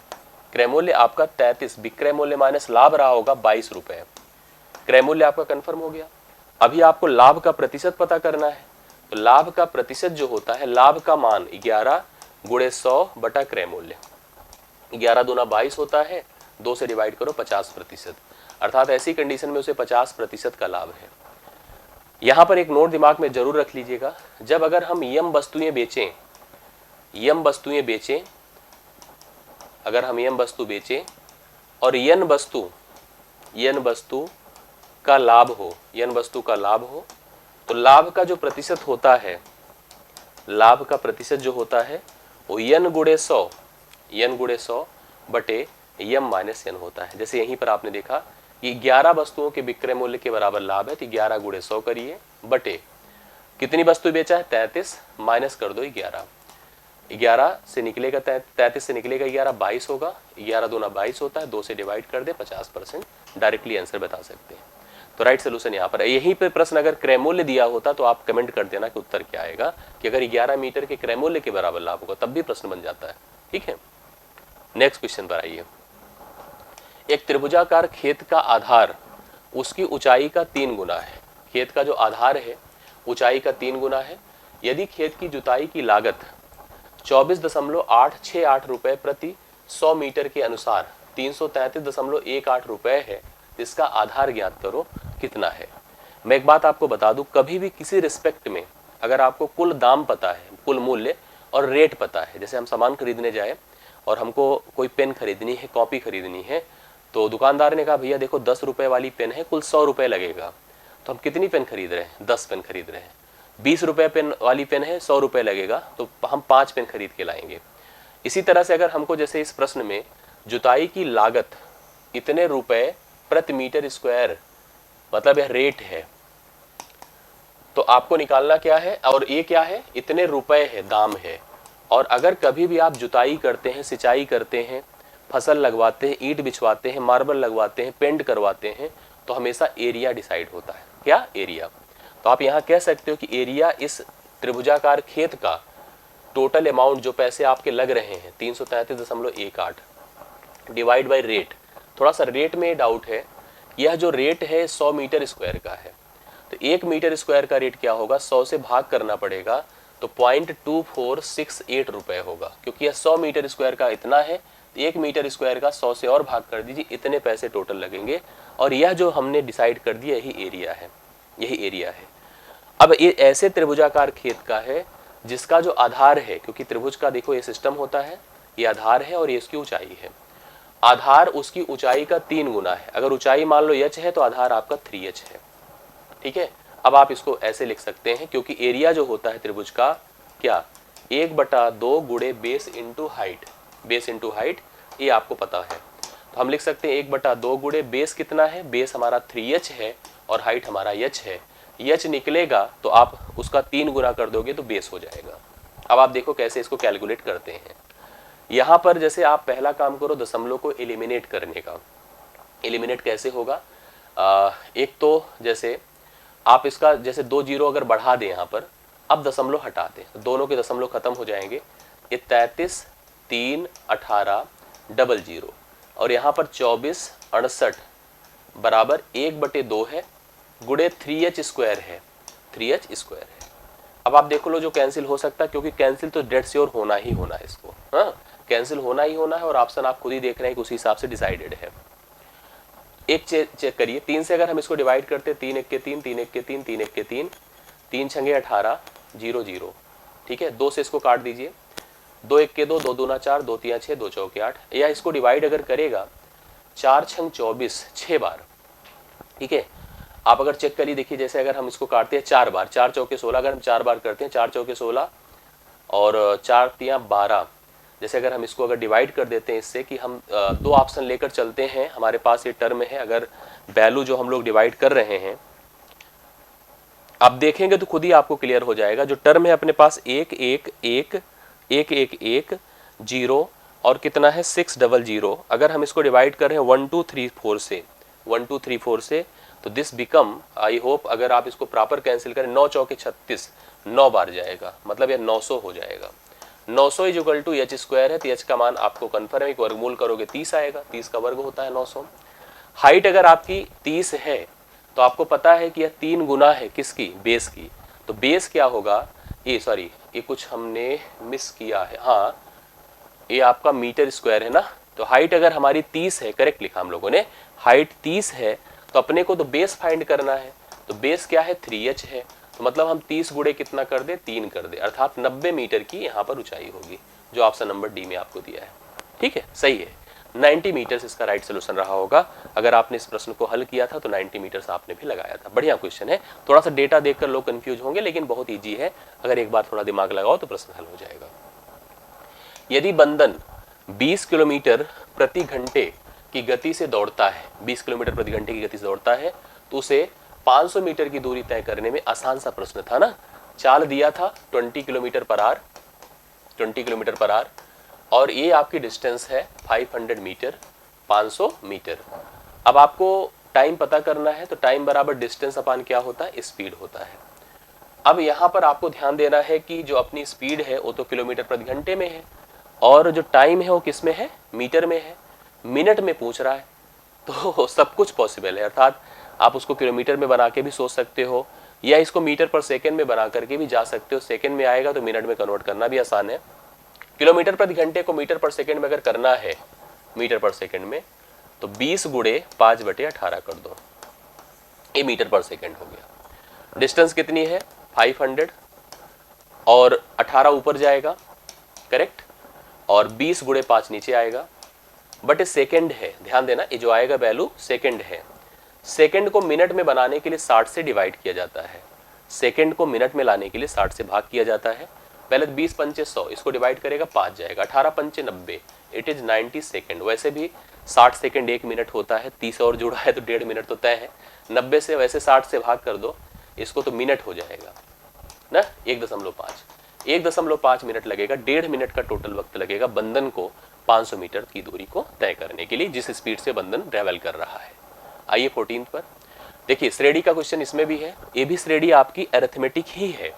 Speaker 1: क्रय मूल्य आपका 33, विक्रय मूल्य माइनस लाभ रहा होगा 22 रुपए। क्रय मूल्य आपका कंफर्म हो गया। अभी आपको लाभ का प्रतिशत पता करना है, तो लाभ का प्रतिशत जो होता है, लाभ का मान 11 गुणे 100 बटा क्रय मूल्य, 11 दूना 22 होता है, 2 से डिवाइड करो 50%, अर्थात ऐसी कंडीशन में उसे 50% का लाभ है। यहां पर एक नोट दिमाग में जरूर रख लीजिएगा, जब अगर हम यम वस्तुएं बेचें, अगर हम यम वस्तु बेचें और यन वस्तु का लाभ हो, n वस्तु का लाभ हो, तो लाभ का जो प्रतिशत होता है, लाभ का प्रतिशत जो होता है वो n गुणे 100 बटे m माइनस n होता है। जैसे यहीं पर आपने देखा कि 11 वस्तुओं के विक्रय मूल्य के बराबर लाभ है, तो 11 गुणे 100 करिए बटे कितनी वस्तु बेचा है 33, माइनस कर दो 11, 11 से निकलेगा 33 से निकलेगा 11, 22 होगा, 11 दूना 22 होता है, 2 से डिवाइड कर दे 50%, डायरेक्टली आंसर बता सकते हैं। तो राइट सोल्यूशन यहाँ पर है। यहीं पे प्रश्न अगर क्रय मूल्य दिया होता तो आप कमेंट कर देना कि उत्तर क्या आएगा, कि अगर 11 मीटर के क्रय मूल्य के बराबर लाभ होगा तब भी प्रश्न बन जाता है। ठीक है, नेक्स्ट क्वेश्चन पर आइए। एक त्रिभुजाकार खेत का आधार उसकी ऊंचाई का 3 गुना है। खेत का जो आधार है ऊंचाई का 3 गुना है। यदि खेत की जुताई की लागत 24.868 रुपए प्रति 100 मीटर के अनुसार 333.18 रुपए है, इसका आधार ज्ञात करो कितना है। मैं एक बात आपको बता दूं, कभी भी किसी रिस्पेक्ट में अगर आपको कुल दाम पता है, कुल मूल्य और रेट पता है, जैसे हम सामान खरीदने जाए और हमको कोई पेन खरीदनी है, कॉपी खरीदनी है, तो दुकानदार ने कहा भैया देखो 10 रुपए वाली पेन है, कुल 100 रुपए लगेगा, तो हम कितनी पेन खरीद रहे हैं, 10 पेन खरीद रहे हैं। 20 रुपए पेन वाली पेन है, 100 रुपए लगेगा, तो हम 5 पेन खरीद के लाएंगे। इसी तरह से अगर हमको जैसे इस प्रश्न में जुताई की लागत इतने रुपए प्रति मीटर स्क्वायर, मतलब यह रेट है, तो आपको निकालना क्या है, और ये क्या है, इतने रुपए है, दाम है। और अगर कभी भी आप जुताई करते हैं, सिंचाई करते हैं, फसल लगवाते हैं, ईंट बिछवाते हैं, मार्बल लगवाते हैं, पेंट करवाते हैं, तो हमेशा एरिया डिसाइड होता है। क्या, एरिया। तो आप यहाँ कह सकते हो कि एरिया इस त्रिभुजाकार खेत का टोटल अमाउंट जो पैसे आपके लग रहे हैं 333.18 डिवाइड बाई रेट। थोड़ा सा रेट में डाउट है, यह जो रेट है 100 मीटर स्क्वायर का है, तो 1 मीटर स्क्वायर का रेट क्या होगा, 100 से भाग करना पड़ेगा, तो 0.2468 रुपए होगा, क्योंकि यह 100 मीटर स्क्वायर का इतना है, 1 मीटर स्क्वायर का 100 से और भाग कर दीजिए, इतने पैसे टोटल लगेंगे। और यह जो हमने डिसाइड कर दिया यही एरिया है, यही एरिया है। अब ये ऐसे त्रिभुजाकार खेत का है जिसका जो आधार है, क्योंकि त्रिभुज का देखो ये सिस्टम होता है, ये आधार है और ये इसकी ऊंचाई है। आधार उसकी ऊंचाई का 3 गुना है। अगर ऊंचाई मान लो h है तो आधार आपका 3h है। ठीक है, अब आप इसको ऐसे लिख सकते हैं, क्योंकि एरिया जो होता है त्रिभुज का क्या, 1/2 गुणे base into height, base into height, ये आपको पता है। तो हम लिख सकते हैं 1/2 गुणे बेस कितना है, बेस हमारा 3h है और हाइट हमारा h है। h निकलेगा तो आप उसका 3 गुना कर दोगे तो बेस हो जाएगा। अब आप देखो कैसे इसको कैलकुलेट करते हैं। यहाँ पर जैसे आप पहला काम करो दशमलव को एलिमिनेट करने का। एलिमिनेट कैसे होगा, एक तो जैसे आप इसका जैसे 2 जीरो अगर बढ़ा दें यहाँ पर, अब दशमलव हटा दें, तो दोनों के दशमलव खत्म हो जाएंगे। ये 33, 3, 18, डबल जीरो, और यहाँ पर 24, 68 बराबर 1/2 है, गुणे 3h स्क्वायर है, 3h स्क्वायर है। अब आप देखो लो जो कैंसिल हो सकता है, क्योंकि कैंसिल तो डेड श्योर होना ही होना है इसको, हाँ कैंसिल होना ही होना है, और ऑप्शन आप खुद ही देख रहे हैं कि उसी हिसाब से डिसाइडेड है। एक चेक करिए, 3 से अगर हम इसको डिवाइड करते हैं, 3 1 के 3, 3 1 के 3, 3 1 के 3, 3 छंगे 18, 0 0। ठीक है, 2 से इसको काट दीजिए, 2 1 के 2, 2 दूना 4, 2 3 6, 2 चौके 8, या इसको डिवाइड अगर करेगा 4 छंग 24, 6 बार। ठीक है, आप अगर चेक करिए, देखिए जैसे अगर हम इसको काटते हैं 4 बार, 4 चौके 16, अगर हम 4 बार करते हैं, 4 चौके 16 और 4 3 12, जैसे अगर हम इसको अगर डिवाइड कर देते हैं इससे कि हम 2 ऑप्शन लेकर चलते हैं, हमारे पास ये टर्म है, अगर वैल्यू जो हम लोग डिवाइड कर रहे हैं आप देखेंगे तो खुद ही आपको क्लियर हो जाएगा। जो टर्म है अपने पास 1 1 1 1 1 1 0 और कितना है 600, अगर हम इसको डिवाइड कर रहे हैं 1 2 3 4 से, 1 2 3 4 से, तो दिस बिकम, आई होप अगर आप इसको प्रॉपर कैंसिल करें, 9 चौके 36, 9 बार जाएगा, मतलब यह 900 हो जाएगा। 900 is equal to h square है, तो h का मान आपको कन्फर्म है, वर्गमूल करोगे 30 आएगा, 30 का वर्ग होता है 900। हाइट अगर आपकी 30 है तो आपको पता है कि यह 3 गुना है किसकी, बेस की। तो बेस क्या होगा, ये सॉरी ये कुछ हमने मिस किया है, हाँ ये आपका मीटर स्क्वायर है ना। तो हाइट अगर हमारी 30 है, करेक्ट लिखा हम लोगों ने, हाइट 30 है, तो अपने को तो बेस फाइंड करना है, तो बेस क्या है 3h है, तो मतलब हम 30 गुणे कितना कर दे, 3 कर दे, अर्थात 90 मीटर की यहाँ पर ऊंचाई होगी, जो ऑप्शन नंबर डी में आपको दिया है। ठीक है, सही है, 90 मीटर्स इसका राइट सोल्यूशन रहा होगा। अगर आपने इस प्रश्न को हल किया था तो 90 मीटर्स आपने भी लगाया था। बढ़िया क्वेश्चन है, थोड़ा सा डेटा देखकर लोग कंफ्यूज होंगे, लेकिन बहुत ईजी है, अगर एक बार थोड़ा दिमाग लगाओ तो प्रश्न हल हो जाएगा। यदि बंदन 20 किलोमीटर प्रति घंटे की गति से दौड़ता है, 20 किलोमीटर प्रति घंटे की गति से दौड़ता है, तो उसे 500 मीटर की दूरी तय करने में आसान सा प्रश्न था ना। चाल दिया था 20 kilometre per hour, 20 kilometre per hour, और ये आपकी डिस्टेंस है 500 मीटर, 500 मीटर। अब आपको टाइम पता करना है, तो टाइम बराबर डिस्टेंस अपान क्या होता है, स्पीड होता है। अब यहाँ पर आपको ध्यान देना है कि जो अपनी स्पीड है वो तो किलोमीटर प्रति घंटे में है, और जो टाइम है वो किस में है, मीटर में है। मिनट में पूछ रहा है तो सब कुछ पॉसिबल है, अर्थात आप उसको किलोमीटर में बना के भी सोच सकते हो, या इसको मीटर पर सेकेंड में बना करके भी जा सकते हो। सेकेंड में आएगा तो मिनट में कन्वर्ट करना भी आसान है। किलोमीटर प्रति घंटे को मीटर पर सेकेंड में अगर करना है, मीटर पर सेकेंड में, तो 20 गुणे 5/18 कर दो, ये मीटर पर सेकेंड हो गया। डिस्टेंस कितनी है 500, और 18 ऊपर जाएगा, करेक्ट, और 20 गुणे 5 नीचे आएगा, बट ये सेकेंड है, ध्यान देना, ये जो आएगा वैल्यू सेकेंड है। सेकेंड को मिनट में बनाने के लिए 60 से डिवाइड किया जाता है, सेकेंड को मिनट में लाने के लिए 60 से भाग किया जाता है। पहले 20 पंचे 100, इसको डिवाइड करेगा 5 जाएगा, 18 पंचे 90, इट इज 90 सेकेंड। वैसे भी 60 सेकेंड 1 मिनट होता है, 30 और जुड़ा है तो 1.5 मिनट तो तय है। 90 से वैसे 60 से भाग कर दो, इसको तो मिनट हो जाएगा ना, 1.5 मिनट लगेगा। 1.5 मिनट का टोटल वक्त लगेगा बंदन को 500 मीटर की दूरी को तय करने के लिए, जिस स्पीड से बंदन ट्रेवल कर रहा है। आइए 14 पर देखिए, श्रेणी का क्वेश्चन इसमें भी है। ये भी श्रेणी आपकी अरिथमेटिक ही है,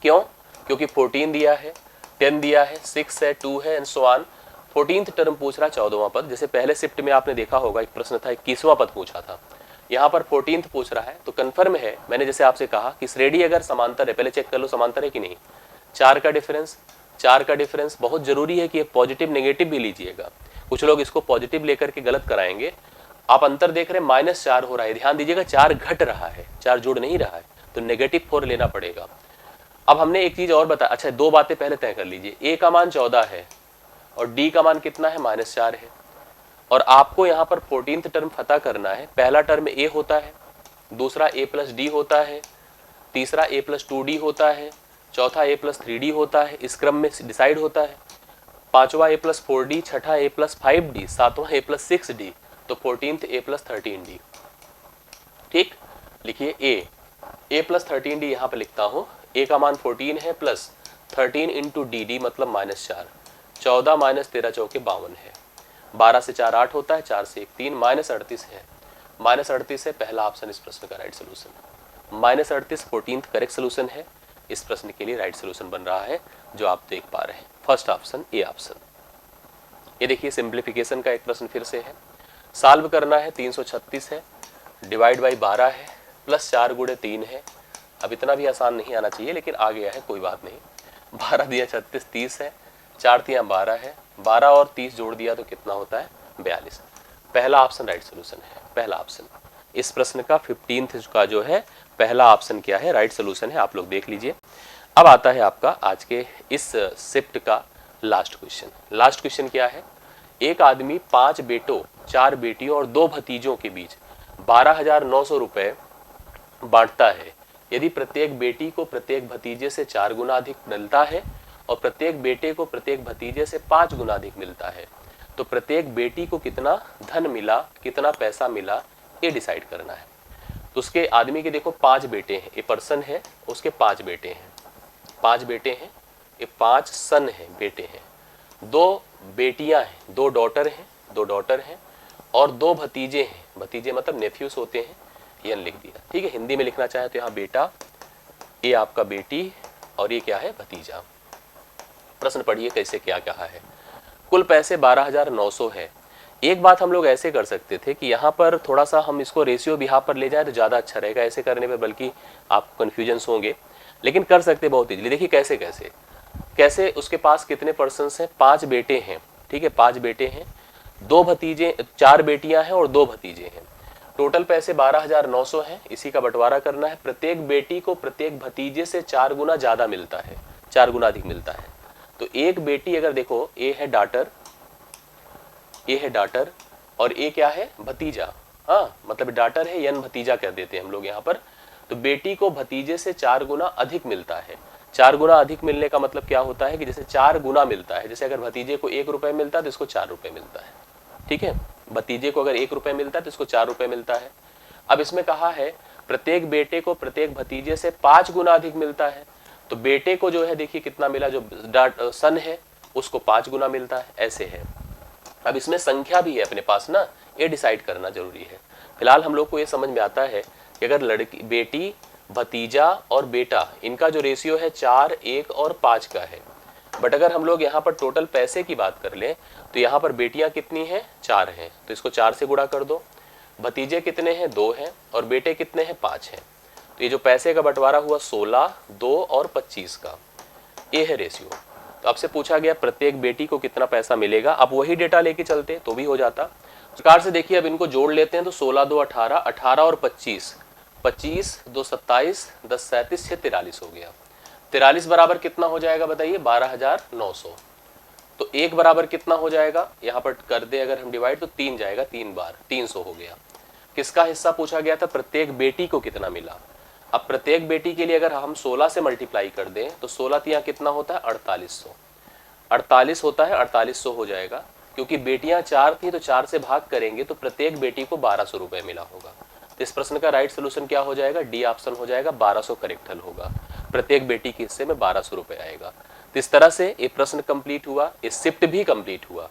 Speaker 1: क्यों, क्योंकि 14 दिया है, 10 दिया है, 6 है, 2 है, and so on. 14th term पूछ रहा 14वां पद। जैसे पहले शिफ्ट में आपने देखा होगा एक प्रश्न था 21वां पद पूछा था, यहाँ पर 14th पूछ रहा है, तो कंफर्म है। मैंने जैसे आपसे कहा कि श्रेणी अगर समांतर है, पहले चेक कर लो समांतर है कि नहीं। 4 का डिफरेंस बहुत जरूरी है कि पॉजिटिव नेगेटिव भी लीजिएगा। कुछ लोग इसको पॉजिटिव लेकर के गलत कराएंगे। आप अंतर देख रहे हैं -4 हो रहा है, ध्यान दीजिएगा 4 घट रहा है, 4 जुड़ नहीं रहा है, तो -4 लेना पड़ेगा। अब हमने एक चीज और बताया, अच्छा 2 बातें पहले तय कर लीजिए। ए का मान 14 है और डी का मान कितना है, -4 है, और आपको यहाँ पर 14th टर्म पता करना है। पहला टर्म ए होता है, दूसरा a+d होता है, तीसरा a+2d होता है, चौथा a+3d होता है, इस क्रम में डिसाइड होता है। पांचवा a+4d, छठा a+5d, सातवां a+6d, तो 14th a+13d। ठीक, लिखिए a+13d यहाँ पे लिखता हूँ। a का मान 14 है, प्लस 13 इंटू dd मतलब -4, 14 - 13 चौके 52 है, 12 से 4 8 होता है, 4 से 1 3, -38 है, -38 है पहला ऑप्शन इस प्रश्न का right solution. -38 14th correct solution है, इस प्रश्न के लिए राइट सोल्यूशन बन रहा है जो आप देख पा रहे हैं, फर्स्ट ऑप्शन ए ऑप्शन। ये देखिए सिंप्लीफिकेशन का एक प्रश्न फिर से है, सॉल्व करना है। 336 है, डिवाइड बाई 12 है, प्लस 4 गुणे 3 है। अब इतना भी आसान नहीं आना चाहिए, लेकिन आ गया है, कोई बात नहीं। 12 दिया 36, 30 है, 4 दिया 12 है, 12 और 30 जोड़ दिया तो कितना होता है, 42। पहला ऑप्शन राइट सोल्यूशन है, पहला ऑप्शन। इस प्रश्न का 15th का जो है पहला ऑप्शन क्या है, राइट सोल्यूशन है, आप लोग देख लीजिए। अब आता है आपका आज के इस शिफ्ट का लास्ट क्वेश्चन। लास्ट क्वेश्चन क्या है, एक आदमी 5 बेटों, 4 बेटियों और 2 भतीजों के बीच 12,900 रुपए बांटता है। यदि प्रत्येक बेटी को प्रत्येक भतीजे से 4 गुना अधिक मिलता है और प्रत्येक बेटे को प्रत्येक भतीजे से 5 गुना अधिक मिलता है, तो प्रत्येक बेटी को कितना धन मिला, कितना पैसा मिला, ये डिसाइड करना है। तो उसके आदमी के देखो 5 बेटे हैं, ये पर्सन है, उसके 5 बेटे हैं, 5 बेटे हैं, ये 5 सन हैं, बेटे हैं। 2 बेटियां हैं, 2 डॉटर हैं, 2 डॉटर हैं, और 2 भतीजे हैं, भतीजे मतलब नेफ्यूज होते हैं, यन लिख दिया। ठीक है, हिंदी में लिखना चाहे तो यहाँ बेटा, ये आपका बेटी, और ये क्या है, भतीजा। प्रश्न पढ़िए कैसे क्या कहा है। कुल पैसे 12,900 है। एक बात हम लोग ऐसे कर सकते थे कि यहाँ पर थोड़ा सा हम इसको रेशियो बिहाफ पर ले जाए तो ज़्यादा अच्छा रहेगा, ऐसे करने में बल्कि आपको कन्फ्यूजन होंगे, लेकिन कर सकते बहुत इजीली। देखिए कैसे कैसे कैसे, उसके पास कितने पर्सन्स हैं, 5 बेटे हैं, ठीक है, 5 बेटे हैं, 2 भतीजे, 4 बेटियां हैं और 2 भतीजे हैं। टोटल पैसे 12,900 हैं, इसी का बंटवारा करना है। प्रत्येक बेटी को प्रत्येक भतीजे से 4 गुना ज़्यादा मिलता है, 4 गुना अधिक मिलता है। तो एक बेटी अगर देखो, ए है डॉटर, ए है डाटर और ए क्या है, भतीजा। हाँ, मतलब डाटर है, यन भतीजा कह देते हैं हम लोग यहाँ पर। तो बेटी को भतीजे से 4 गुना अधिक मिलता है। 4 गुना अधिक मिलने का मतलब क्या होता है कि जैसे 4 गुना मिलता है, जैसे अगर भतीजे को 1 रुपए मिलता है तो इसको 4 रुपए मिलता है। ठीक है, भतीजे को अगर 1 रुपए मिलता है तो इसको 4 रुपए मिलता है। अब इसमें कहा है प्रत्येक बेटे को प्रत्येक भतीजे से 5 गुना अधिक मिलता है। तो बेटे को जो है देखिए कितना मिला, जो सन है उसको 5 गुना मिलता है, ऐसे है। अब इसमें संख्या भी है अपने पास ना, ये डिसाइड करना जरूरी है। फिलहाल हम लोग को ये समझ में आता है कि अगर लड़की, बेटी, भतीजा और बेटा, इनका जो रेशियो है 4, 1 और 5 का है। बट अगर हम लोग यहाँ पर टोटल पैसे की बात कर लें तो यहाँ पर बेटियां कितनी हैं, 4 हैं, तो इसको 4 से गुणा कर दो। भतीजे कितने हैं, 2 हैं, और बेटे कितने हैं, 5 हैं। तो ये जो पैसे का बंटवारा हुआ 16, 2 और 25 का, ये है रेशियो। तो आपसे पूछा गया प्रत्येक बेटी को कितना पैसा मिलेगा। आप वही डेटा लेके चलते तो भी हो जाता। इस प्रकार से देखिए अब इनको जोड़ लेते हैं तो 16, 2, 18, 18 और 25, 25, 2, 27, 10, 37, 43 हो गया। 43 बराबर कितना हो जाएगा बताइए, 12,900। तो 1 बराबर कितना हो जाएगा, यहाँ पर कर दे अगर हम डिवाइड तो 3 जाएगा, 3 बार 300 हो गया। किसका हिस्सा पूछा गया था, प्रत्येक बेटी को कितना मिला। अब प्रत्येक बेटी के लिए अगर हम 16 से मल्टीप्लाई कर दें तो 16 तिया कितना होता है, 4800। 48 होता है, 4800 हो जाएगा। क्योंकि बेटियां 4 थी तो 4 से भाग करेंगे तो प्रत्येक बेटी को 1200 रुपए मिला होगा। तो इस प्रश्न का राइट सोल्यूशन क्या हो जाएगा, डी ऑप्शन हो जाएगा, 1200 करेक्ट हल होगा। प्रत्येक बेटी के हिस्से में 1200 रुपए आएगा। तो इस तरह से ये प्रश्न कंप्लीट हुआ, ये शिफ्ट भी कंप्लीट हुआ,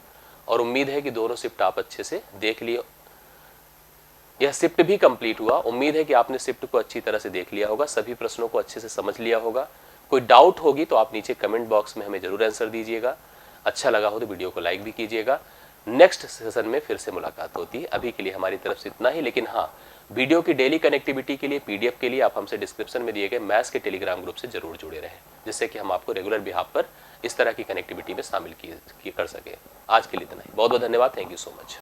Speaker 1: और उम्मीद है कि दोनों शिफ्ट आप अच्छे से देख लिए। यह शिफ्ट भी कंप्लीट हुआ, उम्मीद है कि आपने शिफ्ट को अच्छी तरह से देख लिया होगा, सभी प्रश्नों को अच्छे से समझ लिया होगा। कोई डाउट होगी तो आप नीचे कमेंट बॉक्स में हमें जरूर आंसर दीजिएगा। अच्छा लगा हो तो वीडियो को लाइक भी कीजिएगा। नेक्स्ट सेशन में फिर से मुलाकात होती है। अभी के लिए हमारी तरफ से इतना ही, लेकिन हाँ, वीडियो की डेली कनेक्टिविटी के लिए, पीडीएफ के लिए आप हमसे डिस्क्रिप्शन में दिए गए मैथ्स के टेलीग्राम ग्रुप से जरूर जुड़े रहें, जिससे कि हम आपको रेगुलर बिहाफ पर इस तरह की कनेक्टिविटी में शामिल कर सके। आज के लिए इतना ही, बहुत बहुत धन्यवाद, थैंक यू सो मच।